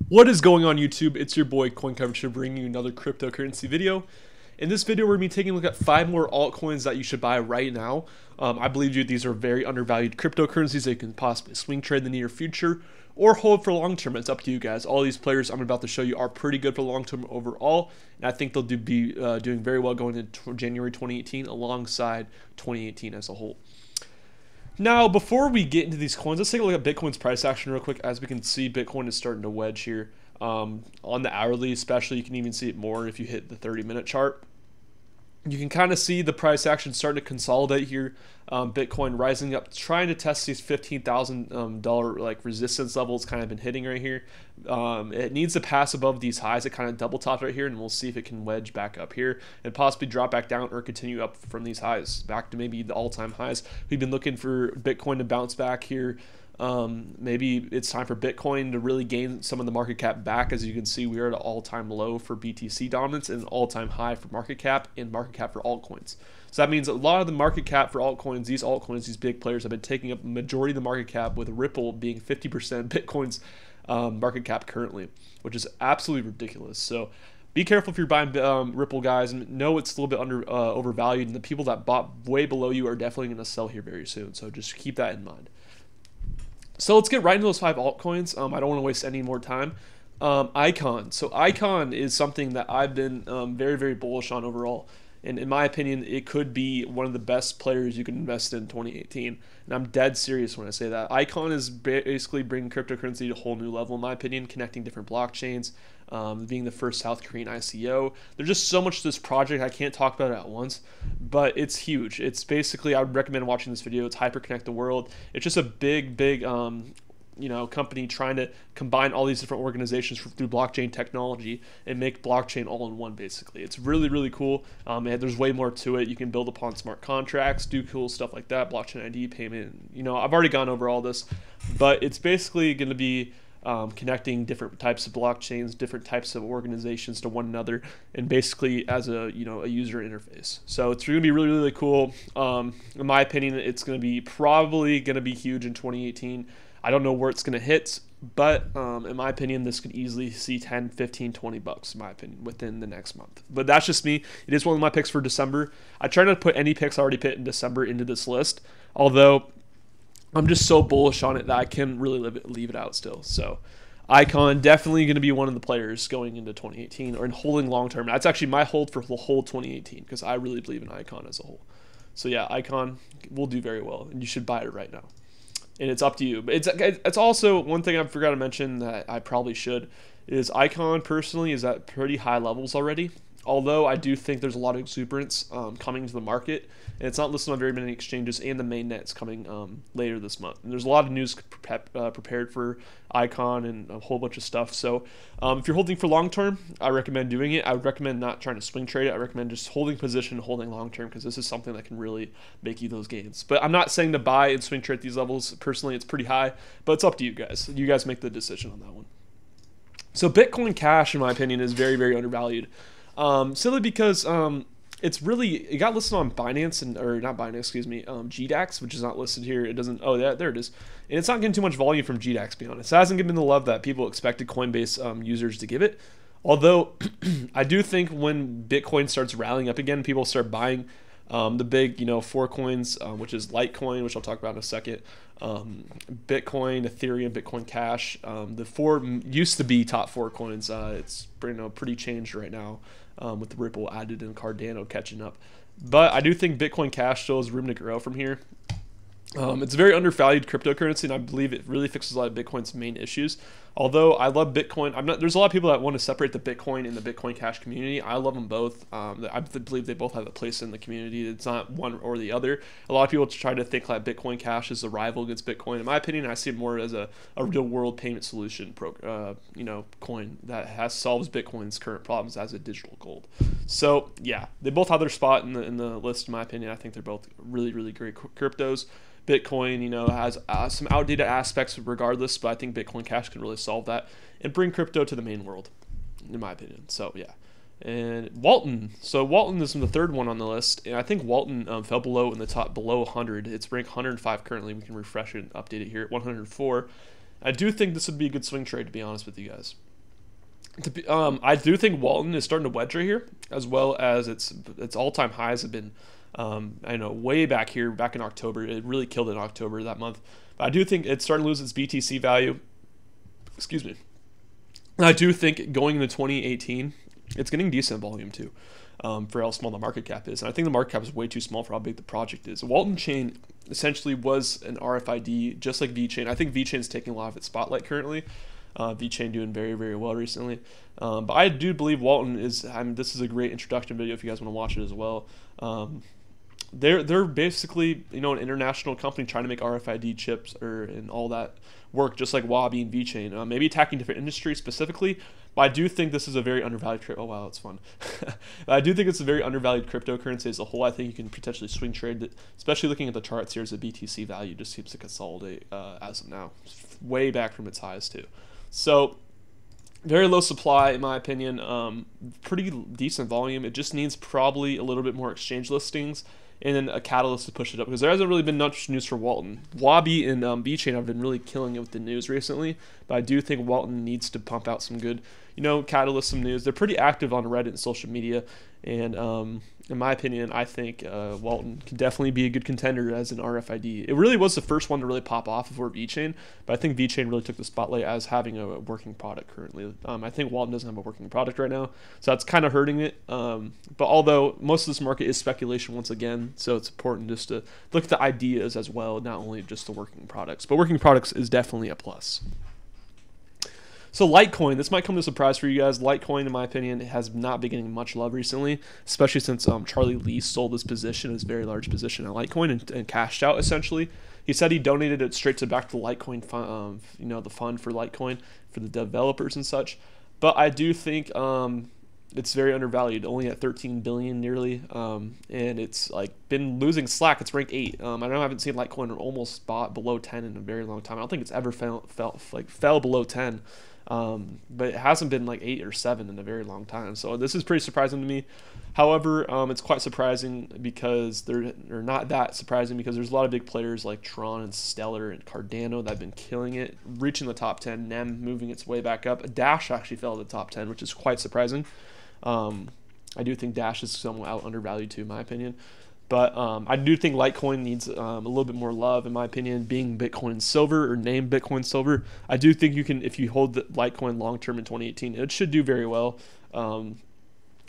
What is going on YouTube? It's your boy CoinCoverage bringing you another cryptocurrency video. In this video, we're going to be taking a look at 5 more altcoins that you should buy right now. I believe these are very undervalued cryptocurrencies that you can possibly swing trade in the near future or hold for long term. It's up to you guys. All these players I'm about to show you are pretty good for long term overall, and I think they'll be doing very well going into January 2018 alongside 2018 as a whole. Now, before we get into these coins, let's take a look at Bitcoin's price action real quick. As we can see, Bitcoin is starting to wedge here. On the hourly especially, you can even see it more if you hit the 30-minute chart. You can kind of see the price action starting to consolidate here. Bitcoin rising up, trying to test these $15,000 like resistance levels kind of been hitting right here. It needs to pass above these highs. It kind of double topped right here, and we'll see if it can wedge back up here and possibly drop back down or continue up from these highs back to maybe the all-time highs. We've been looking for Bitcoin to bounce back here. Maybe it's time for Bitcoin to really gain some of the market cap back. As you can see, we are at an all-time low for BTC dominance and an all-time high for market cap and market cap for altcoins. So that means a lot of the market cap for altcoins, these big players have been taking up the majority of the market cap, with Ripple being 50% Bitcoin's market cap currently, which is absolutely ridiculous. So be careful if you're buying Ripple, guys, and know it's a little bit overvalued, and the people that bought way below you are definitely going to sell here very soon. So just keep that in mind. So let's get right into those 5 altcoins. I don't want to waste any more time. Icon. So Icon is something that I've been very, very bullish on overall. And in my opinion, it could be one of the best players you can invest in 2018. And I'm dead serious when I say that. Icon is basically bringing cryptocurrency to a whole new level, in my opinion, connecting different blockchains, being the first South Korean ICO. There's just so much to this project. I can't talk about it at once, but it's huge. It's basically, I would recommend watching this video. It's Hyperconnect the World. It's just a big company trying to combine all these different organizations through blockchain technology and make blockchain all in one, basically. It's really, really cool. There's way more to it. You can build upon smart contracts, do cool stuff like that, blockchain ID payment. I've already gone over all this, but it's basically going to be connecting different types of blockchains, different types of organizations to one another, and basically as a user interface. So it's going to be really, really cool. In my opinion, it's going to be probably going to be huge in 2018. I don't know where it's going to hit, but in my opinion, this could easily see 10, 15, 20 bucks, in my opinion, within the next month. But that's just me. It is one of my picks for December. I try not to put any picks I already put in December into this list, although I'm just so bullish on it that I can really leave it out still. So Icon, definitely going to be one of the players going into 2018 or in holding long term. That's actually my hold for the whole 2018 because I really believe in Icon as a whole. So yeah, Icon will do very well, and you should buy it right now. And it's up to you. But it's also one thing I forgot to mention that I probably should is Icon personally is at pretty high levels already. Although I do think there's a lot of exuberance coming to the market, and it's not listed on very many exchanges, and the mainnet's coming later this month. And there's a lot of news prepared for Icon and a whole bunch of stuff. So if you're holding for long term, I recommend doing it. I would recommend not trying to swing trade it. I recommend just holding position, holding long term, because this is something that can really make you those gains. But I'm not saying to buy and swing trade these levels. Personally, it's pretty high, but it's up to you guys. You guys make the decision on that one. So Bitcoin Cash, in my opinion, is very, very undervalued. Simply because it got listed on Binance GDAX, which is not listed here. It doesn't. Oh, yeah, there it is. And it's not getting too much volume from GDAX, to be honest. It hasn't given the love that people expected Coinbase users to give it. Although I do think when Bitcoin starts rallying up again, people start buying the big 4 coins, which is Litecoin, which I'll talk about in a second. Bitcoin, Ethereum, Bitcoin Cash. The 4 used to be top 4 coins. It's pretty changed right now with Ripple added and Cardano catching up. But I do think Bitcoin Cash still has room to grow from here. It's a very undervalued cryptocurrency, and I believe it really fixes a lot of Bitcoin's main issues. Although I love Bitcoin, there's a lot of people that want to separate the Bitcoin and the Bitcoin Cash community. I love them both. I believe they both have a place in the community. It's not one or the other. A lot of people try to think like Bitcoin Cash is a rival against Bitcoin. In my opinion, I see it more as a real world payment solution coin that solves Bitcoin's current problems as a digital gold. So yeah, they both have their spot in the list. In my opinion, I think they're both really, really great cryptos. Bitcoin, has some outdated aspects regardless, but I think Bitcoin Cash can really solve that and bring crypto to the main world, in my opinion. So yeah, and Walton. So Walton is the 3rd one on the list, and I think Walton fell below 100. It's ranked 105 currently. We can refresh it and update it here at 104. I do think this would be a good swing trade, to be honest with you guys. I do think Walton is starting to wedge right here, as well as its all-time highs have been, I know, way back here, back in October. It really killed it in October that month. But I do think it's starting to lose its BTC value. Excuse me. I do think going into 2018, it's getting decent volume too, for how small the market cap is. And I think the market cap is way too small for how big the project is. Waltonchain essentially was an RFID, just like VeChain. I think VeChain is taking a lot of its spotlight currently. VeChain doing very, very well recently. But I do believe Walton is, this is a great introduction video if you guys want to watch it as well. They're basically, you know, an international company trying to make RFID chips and all that work, just like Wabi and VeChain. Maybe attacking different industries specifically, but I do think this is a very undervalued crypto. Oh wow, that's fun. I do think it's a very undervalued cryptocurrency as a whole. I think you can potentially swing trade it, especially looking at the charts here as the BTC value just seems to consolidate as of now, way back from its highs too. So very low supply in my opinion, pretty decent volume. It just needs probably a little bit more exchange listings and then a catalyst to push it up, because there hasn't really been much news for Walton. Wabi and VeChain have been really killing it with the news recently, but I do think Walton needs to pump out some good, you know, catalyst, some news. They're pretty active on Reddit and social media, and in my opinion, I think Walton can definitely be a good contender as an RFID. It really was the first one to really pop off before VeChain, but I think VeChain really took the spotlight as having a working product currently. I think Walton doesn't have a working product right now, so that's kind of hurting it. But although most of this market is speculation once again, so it's important just to look at the ideas as well, not only just the working products. But working products is definitely a plus. So Litecoin, this might come as a surprise for you guys. Litecoin, in my opinion, has not been getting much love recently, especially since Charlie Lee sold his position, his very large position at Litecoin, and cashed out essentially. He said he donated it straight to back to the Litecoin fund, you know, the fund for Litecoin for the developers and such. But I do think it's very undervalued, only at 13 billion nearly, and it's like been losing slack. It's ranked 8. I know I haven't seen Litecoin almost bought below 10 in a very long time. I don't think it's ever fell below 10. But it hasn't been like 8 or 7 in a very long time. So this is pretty surprising to me. However, it's quite surprising because or not that surprising, because there's a lot of big players like Tron and Stellar and Cardano that have been killing it, reaching the top 10, NEM moving its way back up. Dash actually fell to the top 10, which is quite surprising. I do think Dash is somewhat undervalued too, in my opinion. But I do think Litecoin needs a little bit more love, in my opinion, being Bitcoin Silver or named Bitcoin Silver. I do think you can, if you hold the Litecoin long-term in 2018, it should do very well.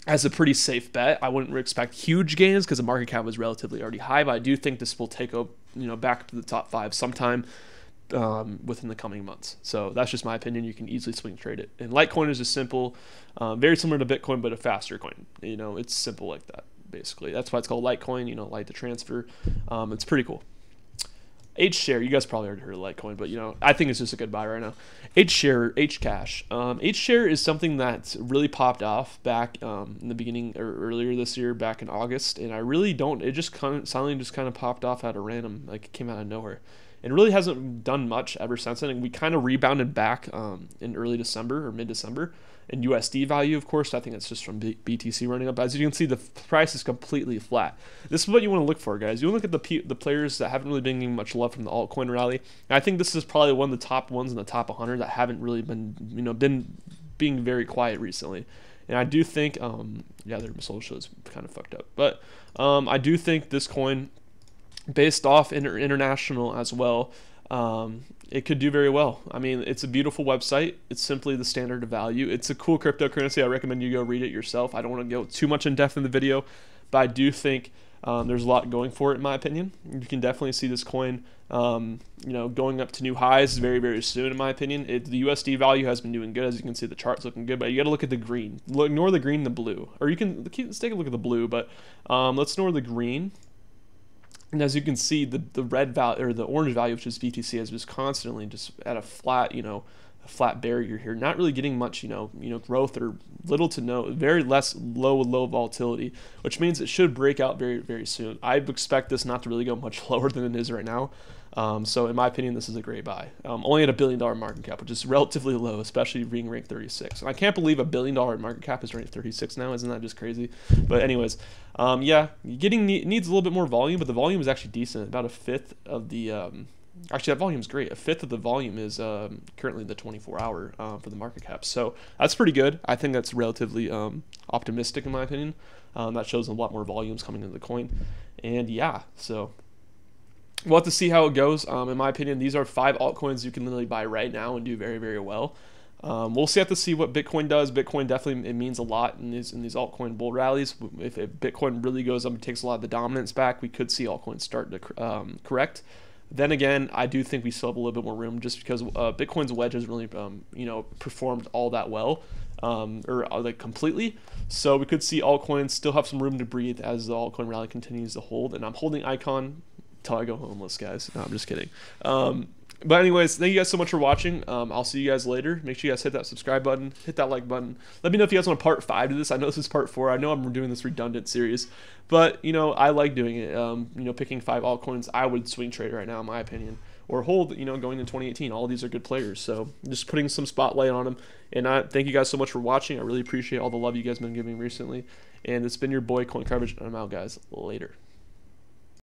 As a pretty safe bet, I wouldn't expect huge gains because the market cap was relatively already high, but I do think this will take up, you know, back to the top 5 sometime within the coming months. So that's just my opinion. You can easily swing trade it. And Litecoin is just simple, very similar to Bitcoin, but a faster coin. You know, it's simple like that. Basically, that's why it's called Litecoin, you know, light to transfer. It's pretty cool. Hshare, you guys probably already heard of Litecoin, but you know, I think it's just a good buy right now. Hshare, Hcash. Hshare is something that's really popped off back in the beginning or earlier this year, back in August, and I really don't. It just suddenly just kind of popped off out of random, like it came out of nowhere. It really hasn't done much ever since then, and we kind of rebounded back in early December or mid-December. In USD value, of course, I think it's just from BTC running up. As you can see, the price is completely flat. This is what you want to look for, guys. You want to look at the players that haven't really been getting much love from the altcoin rally. And I think this is probably one of the top ones in the top 100 that haven't really been, you know, being very quiet recently. And I do think, yeah, their social is kind of fucked up. But I do think this coin, based off international as well, it could do very well. I mean, it's a beautiful website. It's simply the standard of value. It's a cool cryptocurrency. I recommend you go read it yourself. I don't want to go too much in depth in the video, but I do think there's a lot going for it, in my opinion. You can definitely see this coin, you know, going up to new highs very, very soon, in my opinion. The USD value has been doing good. As you can see, the chart's looking good, but you got to look at the green. Ignore the green and the blue. Or you can let's take a look at the blue, but let's ignore the green. And as you can see, the red value or the orange value, which is BTC, has just constantly just at a flat, you know, a flat barrier here, not really getting much, you know, growth or little to no, very low volatility, which means it should break out very, very soon. I expect this not to really go much lower than it is right now. So in my opinion, this is a great buy. Only at $1 billion market cap, which is relatively low, especially being ranked 36. And I can't believe $1 billion market cap is ranked 36 now. Isn't that just crazy? But anyways, yeah, needs a little bit more volume, but the volume is actually decent. About a fifth of the actually, that volume is great. A fifth of the volume is currently the 24-hour for the market cap. So that's pretty good. I think that's relatively optimistic in my opinion. That shows a lot more volumes coming into the coin. And yeah, so we'll have to see how it goes. In my opinion, these are 5 altcoins you can literally buy right now and do very, very well. We'll have to see what Bitcoin does. Bitcoin definitely, it means a lot in these altcoin bull rallies. If Bitcoin really goes up and takes a lot of the dominance back, we could see altcoins start to correct. Then again, I do think we still have a little bit more room just because Bitcoin's wedge has really, performed all that well, or like completely. So we could see altcoins still have some room to breathe as the altcoin rally continues to hold. And I'm holding Icon till I go homeless, guys. No, I'm just kidding. But anyways, thank you guys so much for watching. I'll see you guys later. Make sure you guys hit that subscribe button, hit that like button. Let me know if you guys want a part 5 to this. I know this is part 4. I know I'm doing this redundant series, but I like doing it. Picking 5 altcoins I would swing trade right now, in my opinion, or hold. Going into 2018, all of these are good players. So just putting some spotlight on them. And I thank you guys so much for watching. I really appreciate all the love you guys have been giving recently. And it's been your boy CoinCoverage, and I'm out, guys. Later.